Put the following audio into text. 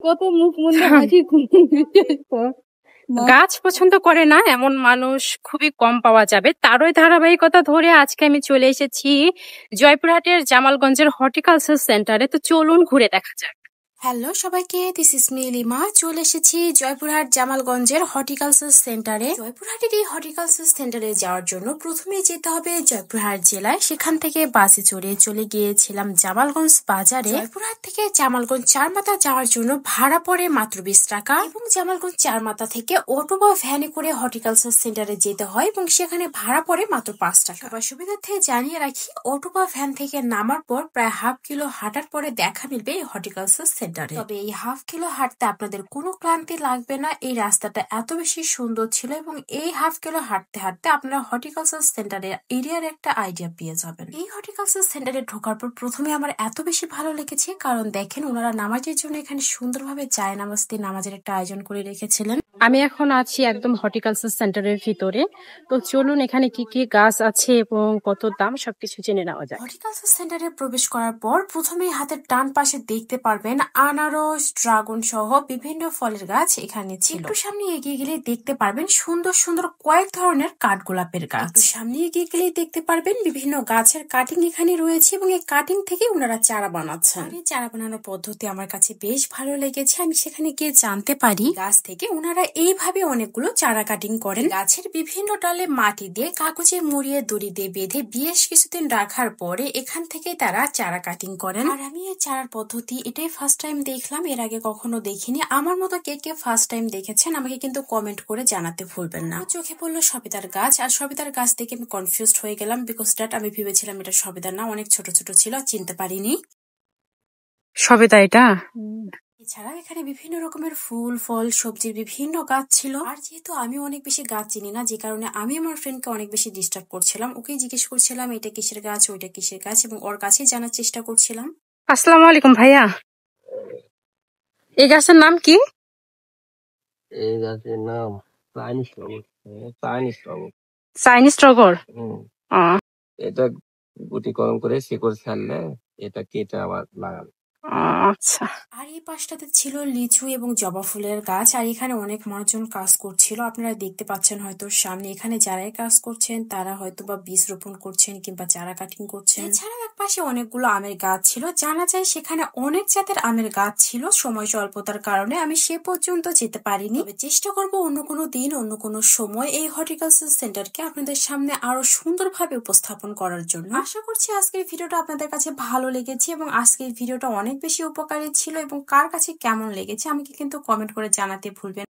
কত মুখ মন্দ হাসি গাছ পছন্দ করে না এমন মানুষ খুবই কম পাওয়া যাবে। তারই ধারাবাহিকতা ধরে আজকে আমি চলে এসেছি জয়পুরহাটের জামালগঞ্জের হর্টিকালচার সেন্টারে। তো চলুন ঘুরে দেখা যাক। হ্যালো সবাইকে, দিস ইজ মি লিমা। চলে এসেছি জয়পুরহাট জামালগঞ্জের হর্টিকালচার সেন্টারে। জয়পুরহাটের এই হর্টিকালচার সেন্টারে যাওয়ার জন্য প্রথমে যেতে হবে জয়পুরহাট জেলায়। সেখান থেকে বাসে চড়ে চলে গিয়েছিলাম জামালগঞ্জ বাজারে। জয়পুরহাট থেকে জামালগঞ্জ চারমাথা যাওয়ার জন্য ভাড়া পড়ে মাত্র 20 টাকা, এবং জামালগঞ্জ চারমাথা থেকে অটো বা ভ্যানে করে হর্টিকালচার সেন্টারে যেতে হয় এবং সেখানে ভাড়া পড়ে মাত্র 5 টাকা। সবার সুবিধার্থে জানিয়ে রাখি, অটো বা ভ্যান থেকে নামার পর প্রায় হাফ কিলো হাঁটার পরে দেখা মিলবে এই হর্টিকালচার সেন্টার। তবে এই হাফ কিলো হাঁটতে আপনাদের কোনো ক্লান্তি লাগবে না। এই রাস্তাটা এত বেশি সুন্দর ছিল এবং এই হাফ কিলো হাঁটতে হাঁটতে আপনারা হর্টিকালচার সেন্টারের এরিয়ার একটা আইডিয়া পেয়ে যাবেন। এই হর্টিকালচার সেন্টারে ঢোকার পর প্রথমে আমার এত বেশি ভালো লেগেছে, কারণ দেখেন ওনারা নামাজের জন্য এখানে সুন্দরভাবে জায় নামাজ দিয়ে নামাজের একটা আয়োজন করে রেখেছিলেন। আমি এখন আছি একদম হর্টিকালচার সেন্টারের ভিতরে। তো চলুন এখানে কি কি গাছ আছে এবং কত দাম সবকিছু জেনে নেওয়া যায়। হর্টিকালচার সেন্টারে প্রবেশ করার পর প্রথমেই হাতের ডান পাশে দেখতে পারবেন আনারস, ড্রাগন সহ বিভিন্ন ফলের গাছ এখানে ছিল। একটু সামনে এগিয়ে গেলে দেখতে পারবেন সুন্দর সুন্দর কয়েক ধরনের কাঠগোলাপের গাছ। সামনে এগিয়ে গেলে দেখতে পারবেন বিভিন্ন গাছের কাটিং এখানে রয়েছে এবং এই কাটিং থেকে ওনারা চারা বানাচ্ছেন। এই চারা বানানোর পদ্ধতি আমার কাছে বেশ ভালো লেগেছে। আমি সেখানে গিয়ে জানতে পারি গাছ থেকে ওনারা এইভাবে অনেকগুলো চারা কাটিং করেন। গাছের বিভিন্ন ডালে মাটি দিয়ে কাগজে মুড়িয়ে দড়ি দিয়ে বেঁধে বেশ কিছুদিন রাখার পরে এখান থেকে তারা চারা কাটিং করেন। আর আমি এই চারার পদ্ধতি এটাই ফার্স্ট টাইম দেখলাম, এর আগে কখনো দেখিনি। আমার মতো কে কে ফার্স্ট টাইম দেখেছেন আমাকে কিন্তু কমেন্ট করে জানাতে ভুলবেন না। চোখে পড়লো সবেদার গাছ, আর সবেদার গাছ দেখে আমি কনফিউজড হয়ে গেলাম, বিকজ দ্যাট আমি ভেবেছিলাম এটা সবেদার না, অনেক ছোট ছোট ছিল, চিনতে পারিনি সবেদা এটা। এছাড়া এখানে বিভিন্ন রকমের ফুল, ফল, সবজির বিভিন্ন গাছ ছিল। আর যেহেতু আমি অনেক বেশি গাছ চিনি না, যে কারণে আমি আমার ফ্রেন্ডকে অনেক বেশি ডিস্টার্ব করছিলাম। ওকেই জিজ্ঞেস করছিলাম এটা কিসের গাছ, ওইটা কিসের গাছ, এবং ওর কাছেই জানার চেষ্টা করছিলাম। আসসালামু আলাইকুম ভাইয়া, এই গাছের নাম কি? এই গাছের নাম চাইনিজ টগর। চাইনিজ টগর। এটা গুটি কলম করে শিকড় ছাড়লে এটা কেটে আবার লাগানো। আচ্ছা। আর এই পাশটাতে ছিল লিচু এবং জবা ফুলের গাছ, আর এখানে অনেক মানুষজন কাজ করছিল। আপনারা দেখতে পাচ্ছেন হয়তো সামনে। এখানে যারাই কাজ করছেন তারা হয়তো বা বীজ রোপণ করছেন কিংবা চারা কাটিং করছেন। এছাড়াও এক পাশে অনেকগুলো আমের গাছ ছিল। জানা যায় সেখানে অনেক জাতের আমের গাছ ছিল। সময় স্বল্পতার কারণে আমি সে পর্যন্ত যেতে পারিনি। তবে চেষ্টা করব অন্য কোনো দিন, অন্য কোনো সময় এই হর্টিকালচার সেন্টারকে আপনাদের সামনে আরো সুন্দরভাবে উপস্থাপন করার জন্য। আশা করছি আজকের ভিডিওটা আপনাদের কাছে ভালো লেগেছে এবং আজকের ভিডিওটা অনেক বেশি উপকারী ছিল, এবং কার কাছে কেমন লেগেছে আমাকে কিন্তু কমেন্ট করে জানাতে ভুলবেন।